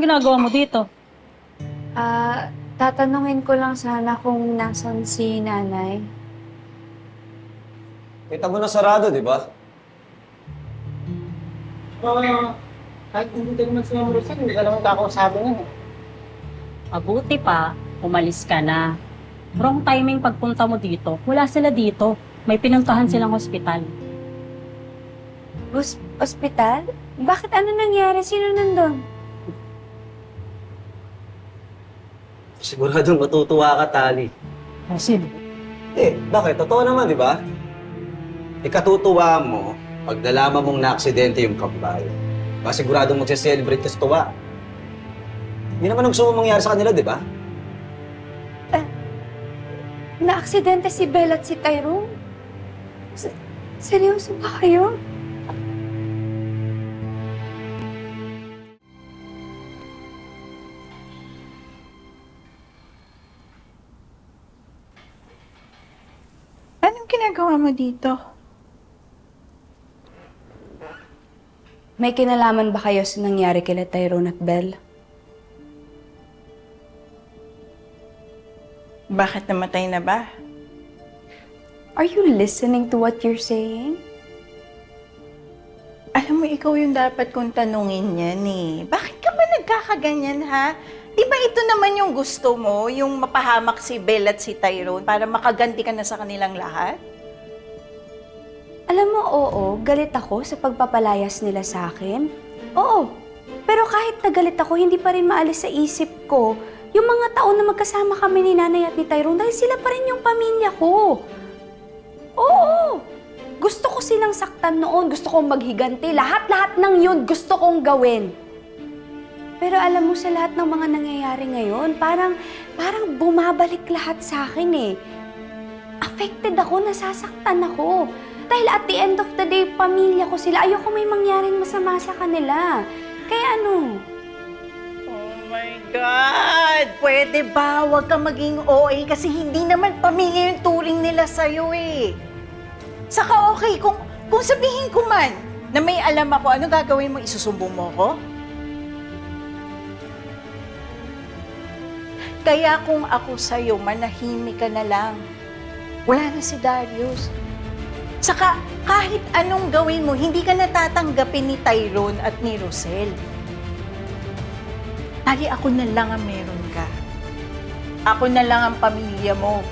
Anong ginagawa mo dito? Tatanungin ko lang sana kung nasan si nanay. Kita mo na sarado, di ba? Kahit hindi ka naman siya Rosel, hindi ka naman kakausapin yun eh. Mabuti pa, umalis ka na. Wrong timing pagpunta mo dito. Wala sila dito. May pinuntahan silang ospital. Ospital? Bakit ano nangyari? Sino nandun? Siguradong matutuwa ka, Tali. Rosel, Bakit? Totoo naman, di ba? Ikatutuwa mo pag nalaman mong na-aksidente yung kambal. Baka siguradong magse-celebrate ka sa tuwa. Hindi naman gusto mong mangyari sa kanila, di ba? Na-aksidente si Belle at si Tyrone? Seryoso ba kayo? Anong ginagawa mo dito? May kinalaman ba kayo sa nangyari kila Tyrone at Belle? Bakit namatay na ba? Are you listening to what you're saying? Alam mo, ikaw yung dapat kong tanungin yan eh. Bakit ka ba nagkakaganyan, ha? Di ba ito naman yung gusto mo, yung mapahamak si Belle at si Tyrone para makaganti ka na sa kanilang lahat? Alam mo, oo, galit ako sa pagpapalayas nila sa akin. Oo, pero kahit nagalit ako, hindi pa rin maalis sa isip ko yung mga taon na magkasama kami ni nanay at ni Tyrone dahil sila pa rin yung pamilya ko. Oo, gusto ko silang saktan noon, gusto kong maghiganti, lahat-lahat ng yun gusto kong gawin. Pero alam mo sa lahat ng mga nangyayari ngayon, parang bumabalik lahat sa akin eh. Affected ako, nasasaktan ako. Dahil at the end of the day, pamilya ko sila. Ayoko may mangyaring masama sa kanila. Kaya ano? Oh my God! Pwede ba? Huwag kang maging OA kasi hindi naman pamilya yung turing nila sa'yo eh. Saka okay, kung sabihin ko man na may alam ako, ano gagawin mo? Isusumbong mo ko? Kaya kung ako sa'yo, manahimik ka na lang. Wala na si Darius. Saka kahit anong gawin mo, hindi ka natatanggapin ni Tyrone at ni Rosel. Tali, ako na lang ang meron ka. Ako na lang ang pamilya mo.